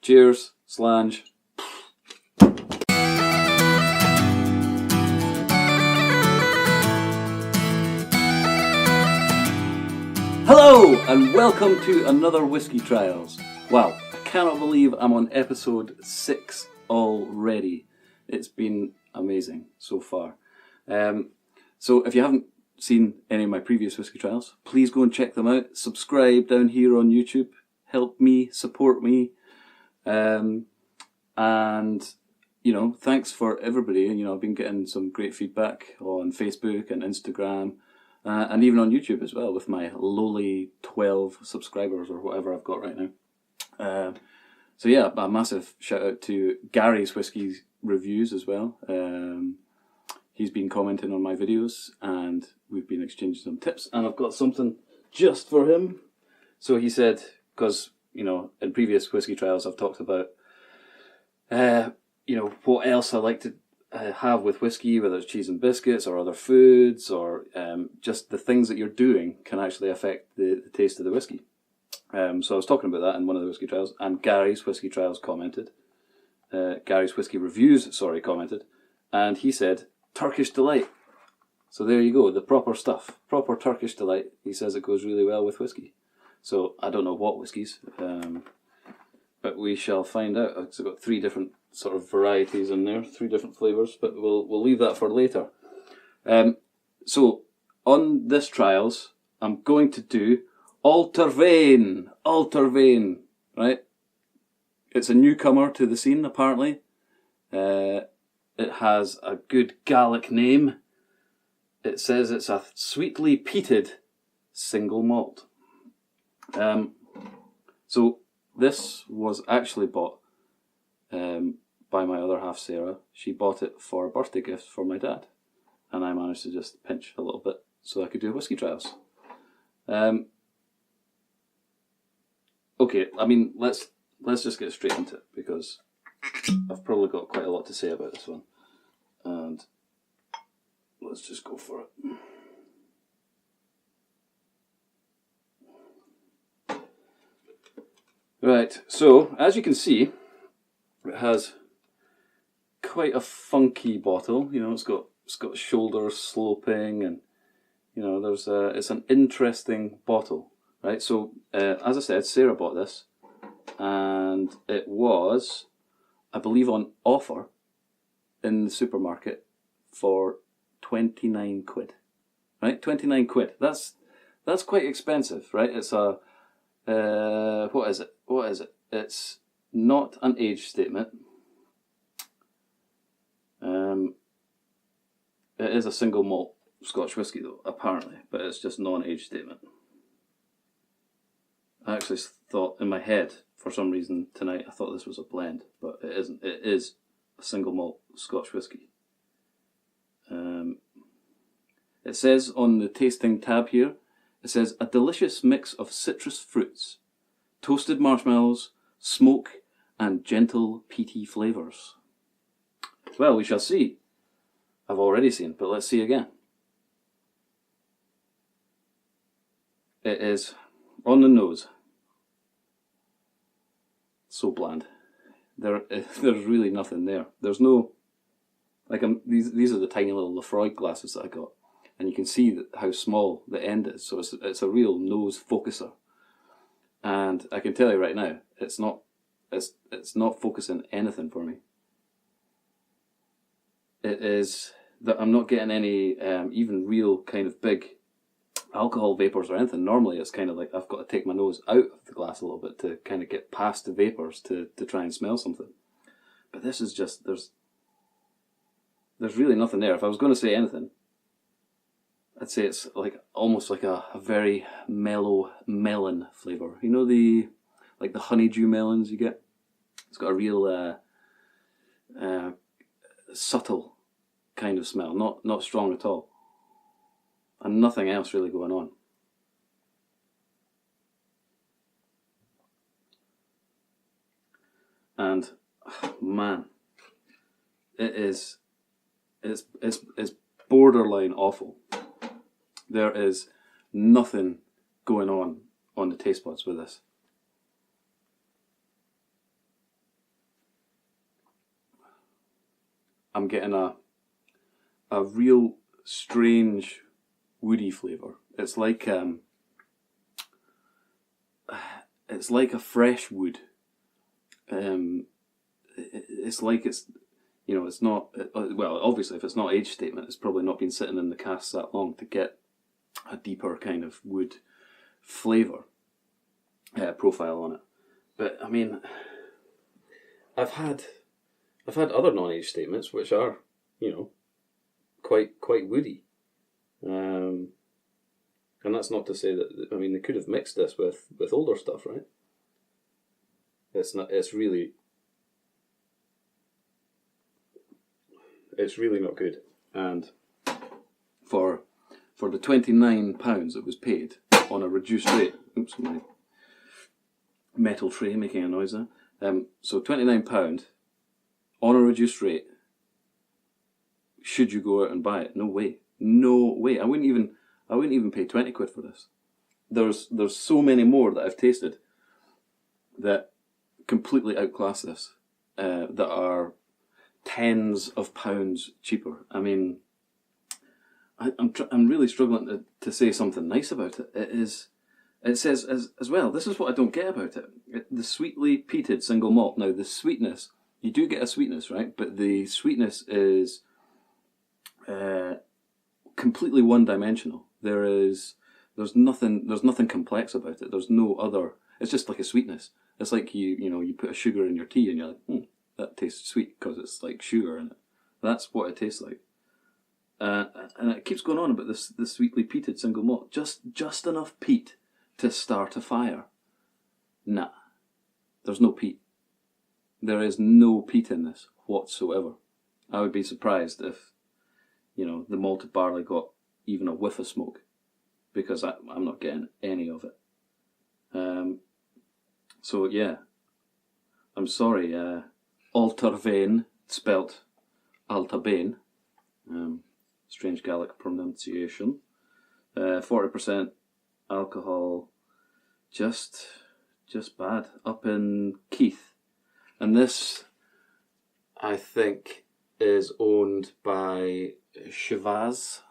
Cheers, Slange. Hello and welcome to another Whisky Trials. Wow, I cannot believe I'm on episode 6 already. It's been amazing so far. So if you haven't seen any of my previous Whisky Trials, please go and check them out. Subscribe down here on YouTube. Help me, support me. And, you know, thanks for everybody. You know, I've been getting some great feedback on Facebook and Instagram. And even on YouTube as well, with my lowly 12 subscribers or whatever I've got right now. So yeah, a massive shout out to Gary's Whisky Reviews as well. He's been commenting on my videos and we've been exchanging some tips, and I've got something just for him. So he said, because, you know, in previous Whisky Trials I've talked about, you know, what else I like to have with whiskey, whether it's cheese and biscuits or other foods, or just the things that you're doing can actually affect the taste of the whiskey. So I was talking about that in one of the Whisky Trials, and Gary's Whisky Trials commented. Gary's Whisky Reviews, sorry, commented, and he said, Turkish Delight. So there you go, the proper stuff, proper Turkish Delight. He says it goes really well with whiskey. So I don't know what whiskies, but we shall find out. I've got 3 different sort of varieties in there, 3 different flavours, but we'll leave that for later. So on this trials, I'm going to do Allt-a-Bhainne, right? It's a newcomer to the scene, apparently. It has a good Gaelic name. It says it's a sweetly peated single malt. So this was actually bought by my other half, Sarah. She bought it for a birthday gift for my dad, and I managed to just pinch a little bit so I could do Whisky Trials. Okay, I mean, let's just get straight into it, because I've probably got quite a lot to say about this one, and let's just go for it. Right, so as you can see, it has quite a funky bottle. You know, it's got shoulders sloping, and you know, it's an interesting bottle, right? So as I said, Sarah bought this, and it was, I believe, on offer in the supermarket for 29 quid, right? 29 quid. That's quite expensive, right? It's a what is it? It's not an age statement. It is a single malt Scotch whisky though, apparently, but it's just non-age statement. I actually thought in my head, for some reason tonight, I thought this was a blend, but it isn't. It is a single malt Scotch whisky. It says on the tasting tab here, it says a delicious mix of citrus fruits, toasted marshmallows, smoke, and gentle peaty flavours. Well, we shall see. I've already seen, but let's see again. It is on the nose. So bland. There's really nothing there. There's no, like, these are the tiny little Lafroy glasses that I got, and you can see how small the end is. So it's a real nose focuser. And I can tell you right now, it's not focusing anything for me. It is that I'm not getting any even real kind of big alcohol vapours or anything. Normally it's kind of like I've got to take my nose out of the glass a little bit to kind of get past the vapours to try and smell something. But this is just, there's really nothing there. If I was going to say anything, I'd say it's like almost like a very mellow melon flavour. You know, the honeydew melons you get? It's got a real subtle kind of smell, not strong at all, and nothing else really going on. And man, it's borderline awful. There is nothing going on the taste buds with this. I'm getting a real strange woody flavour. It's like a fresh wood. It's like it's, you know, it's not, well, obviously if it's not age statement, it's probably not been sitting in the casks that long to get a deeper kind of wood flavour profile on it. But I mean, I've had other non-age statements which are, you know, quite woody, and that's not to say that, I mean, they could have mixed this with older stuff, right? It's really not good. And for the £29 it was paid on a reduced rate. Oops, my metal tray making a noise there. So £29 on a reduced rate. Should you go out and buy it? No way. No way. I wouldn't even pay 20 quid for this. There's so many more that I've tasted that completely outclass this, that are tens of pounds cheaper. I mean, I'm really struggling to say something nice about it. It says as well, this is what I don't get about it. The sweetly peated single malt. Now the sweetness, you do get a sweetness, right? But the sweetness is completely one-dimensional. There's nothing complex about it. There's no other. It's just like a sweetness. It's like you put a sugar in your tea and you're like, that tastes sweet because it's like sugar in it. That's what it tastes like. And it keeps going on about this sweetly peated single malt. Just enough peat to start a fire. Nah, there's no peat. There is no peat in this whatsoever. I would be surprised if, the malted barley got even a whiff of smoke, because I'm not getting any of it. So yeah, I'm sorry. Allt-a-Bhainne, spelt Allt-a-Bhainne. Strange Gaelic pronunciation. 40% alcohol, just bad. Up in Keith, and this, I think, is owned by Chivas.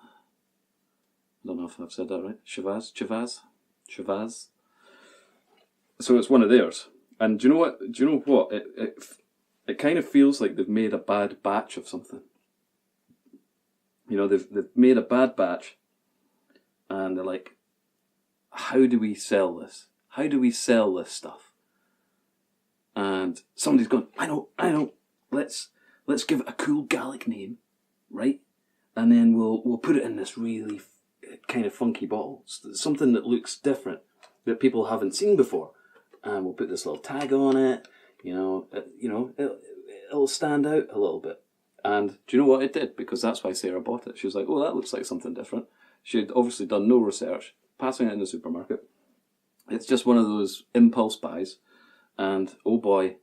I don't know if I've said that right. Chivas. So it's one of theirs. And do you know what? It kind of feels like they've made a bad batch of something. They've made a bad batch, and they're like, how do we sell this? How do we sell this stuff? And somebody's gone, I know. Let's give it a cool Gaelic name, right? And then we'll put it in this really kind of funky bottle, something that looks different, that people haven't seen before. And we'll put this little tag on it. It'll stand out a little bit. And do you know what it did? Because that's why Sarah bought it. She was like, oh, that looks like something different. She had obviously done no research, passing it in the supermarket. It's just one of those impulse buys. And oh boy,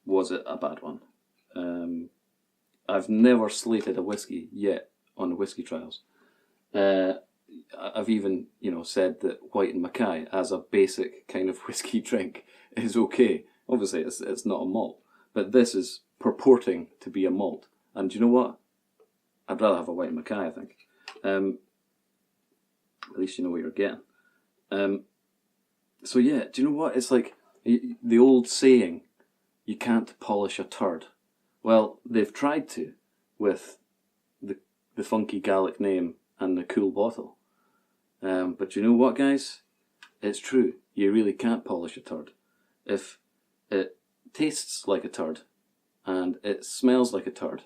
was it a bad one. I've never slated a whiskey yet on the Whisky Trials. I've even, said that White and Mackay as a basic kind of whiskey drink is okay. Obviously, it's not a malt, but this is purporting to be a malt. And do you know what? I'd rather have a White and Mackay, I think. At least you know what you're getting. So yeah, do you know what? It's like the old saying, you can't polish a turd. Well, they've tried to with the funky Gaelic name and the cool bottle. But you know what, guys? It's true. You really can't polish a turd. If it tastes like a turd and it smells like a turd,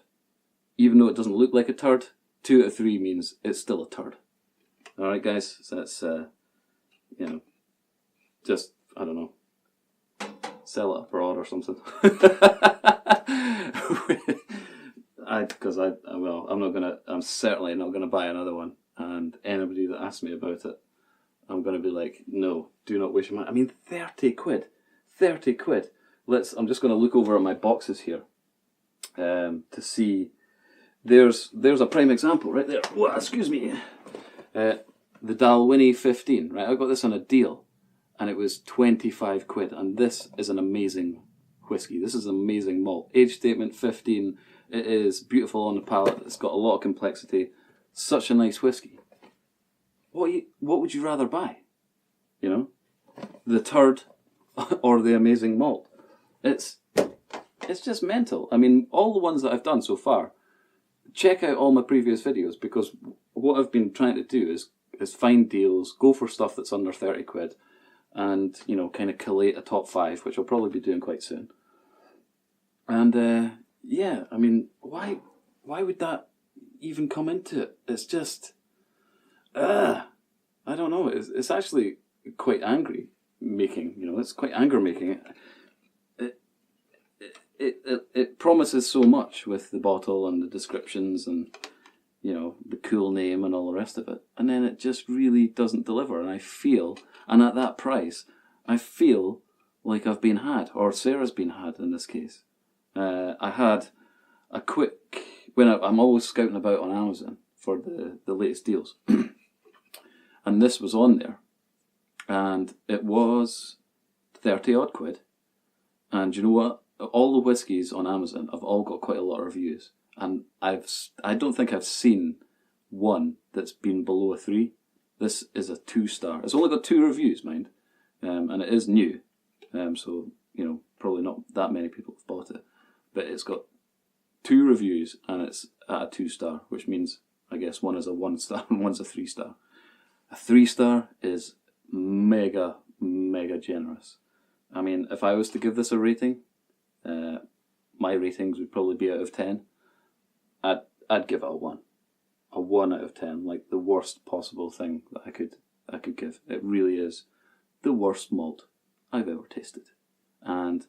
even though it doesn't look like a turd, 2 out of 3 means it's still a turd. Alright, guys? So that's, just, I don't know, sell it abroad or something. I'm certainly not gonna buy another one. And anybody that asks me about it, I'm gonna be like, no, do not waste your money. I mean, 30 quid. 30 quid. I'm just gonna look over at my boxes here to see. There's a prime example right there. Whoa, excuse me. The Dalwhinnie 15, right? I got this on a deal, and it was 25 quid, and this is an amazing whiskey. whiskey. This is amazing malt. Age statement 15. It is beautiful on the palate. It's got a lot of complexity. Such a nice whiskey. What would you rather buy? You know, the turd or the amazing malt? It's just mental. I mean, all the ones that I've done so far, check out all my previous videos, because what I've been trying to do is find deals, go for stuff that's under 30 quid, and, you know, kind of collate a top 5, which I'll probably be doing quite soon. And yeah, I mean, why would that even come into it? It's just, I don't know. It's actually quite angry making. You know, it's quite anger making. It promises so much with the bottle and the descriptions and, you know, the cool name and all the rest of it, and then it just really doesn't deliver. And I feel, and at that price, I feel like I've been had, or Sarah's been had in this case. I had a quick, I'm always scouting about on Amazon for the latest deals, and this was on there, and it was 30 odd quid. And you know what? All the whiskies on Amazon have all got quite a lot of reviews, and I don't think I've seen one that's been below a 3. This is a 2-star. It's only got 2 reviews, mind, and it is new, so, you know, probably not that many people have bought it, but it's got 2 reviews and it's at a 2-star, which means, I guess, one is a 1-star and one's a 3-star. A 3-star is mega generous. I mean, if I was to give this a rating, my ratings would probably be out of 10. I'd give it a 1. A 1 out of 10, like the worst possible thing that I could give. It really is the worst malt I've ever tasted. And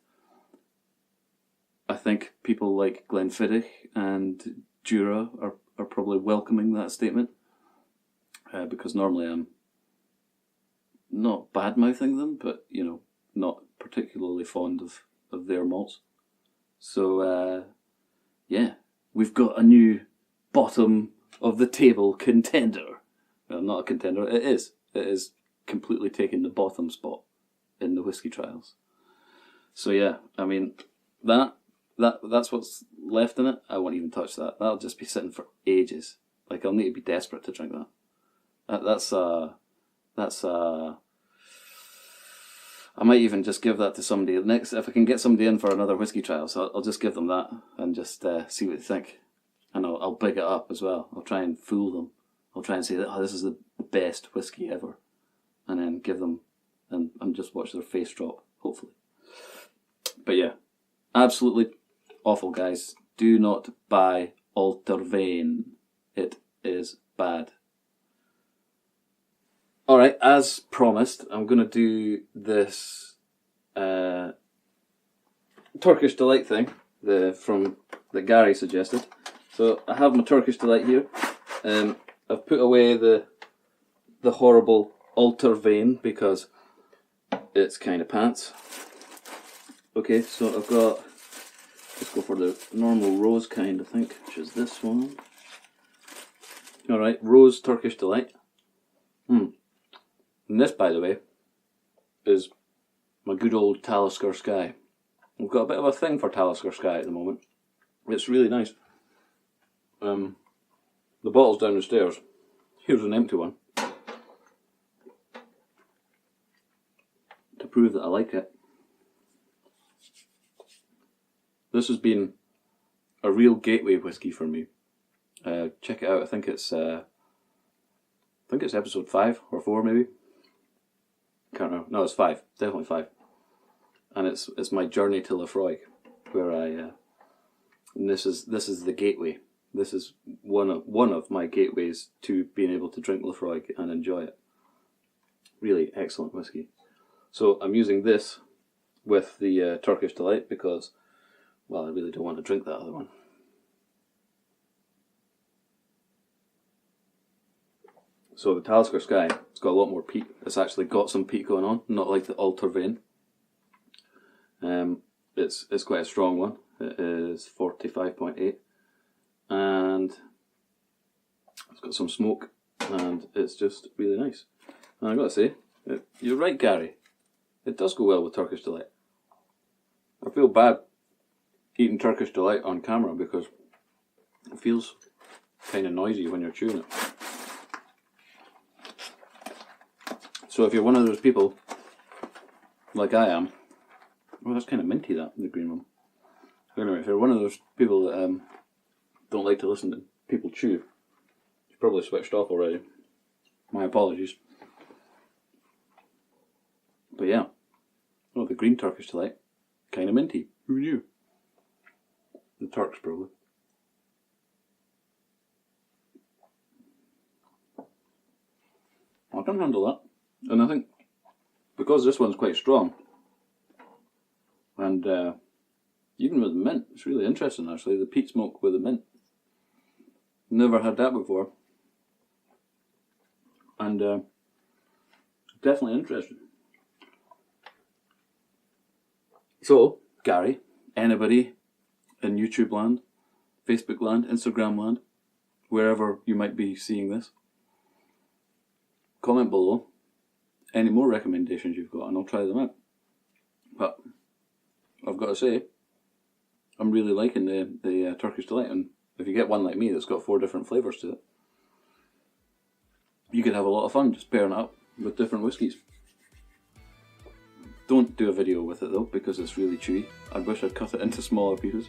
I think people like Glenfiddich and Jura are probably welcoming that statement, because normally I'm not bad-mouthing them, but, you know, not particularly fond of their malts. So, yeah, we've got a new bottom of the table contender. Well, not a contender, it is completely taking the bottom spot in the Whisky Trials. So yeah, I mean, that's what's left in it. I won't even touch that. That'll just be sitting for ages. Like, I'll need to be desperate to drink that. That's I might even just give that to somebody next. If I can get somebody in for another Whisky Trial, so I'll just give them that and just see what they think. And I'll big it up as well. I'll try and fool them. I'll try and say that, oh, this is the best whiskey ever, and then give them and just watch their face drop, hopefully. But yeah, absolutely awful, guys. Do not buy Allt-a-Bhainne. It is bad. Alright, as promised, I'm going to do this Turkish Delight thing that Gary suggested. So I have my Turkish Delight here. I've put away the horrible Allt-a-Bhainne because it's kind of pants. Okay, so I've got, let's go for the normal rose kind, I think, which is this one. Alright, Rose Turkish Delight. And this, by the way, is my good old Talisker Sky. We've got a bit of a thing for Talisker Sky at the moment. It's really nice. The bottle's down the stairs. Here's an empty one, to prove that I like it. This has been a real gateway whiskey for me. Check it out. I think it's episode 5 or 4 maybe. Can't remember. No, it's 5. Definitely 5. And it's my journey to Lafroig, where and this is the gateway. This is one of my gateways to being able to drink Lafroig and enjoy it. Really excellent whiskey. So I'm using this with the Turkish Delight because, well, I really don't want to drink that other one. So the Talisker Sky, it's got a lot more peat. It's actually got some peat going on, not like the Allt-a-Bhainne. It's quite a strong one. It is 45.8, and it's got some smoke, and it's just really nice. And I've got to say, you're right, Gary. It does go well with Turkish Delight. I feel bad eating Turkish Delight on camera because it feels kind of noisy when you're chewing it. So if you're one of those people, like I am, well, that's kind of minty, that, the green one. Anyway, if you're one of those people that don't like to listen to people chew, you've probably switched off already. My apologies. But yeah, oh, the green Turkish Delight, kind of minty. Who knew? The Turks probably. I can handle that. And I think because this one's quite strong, and even with the mint, it's really interesting actually, the peat smoke with the mint. Never had that before. And definitely interesting. So, Gary, anybody in YouTube land, Facebook land, Instagram land, wherever you might be seeing this, comment below any more recommendations you've got and I'll try them out. But I've got to say, I'm really liking the Turkish Delight, and if you get one like me that's got 4 different flavours to it, you could have a lot of fun just pairing it up with different whiskies. Don't do a video with it though, because it's really chewy. I wish I'd cut it into smaller pieces.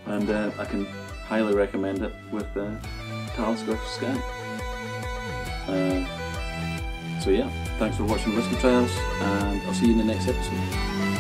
And I can highly recommend it with Scotch Sky. So yeah, thanks for watching Whisky Trials, and I'll see you in the next episode.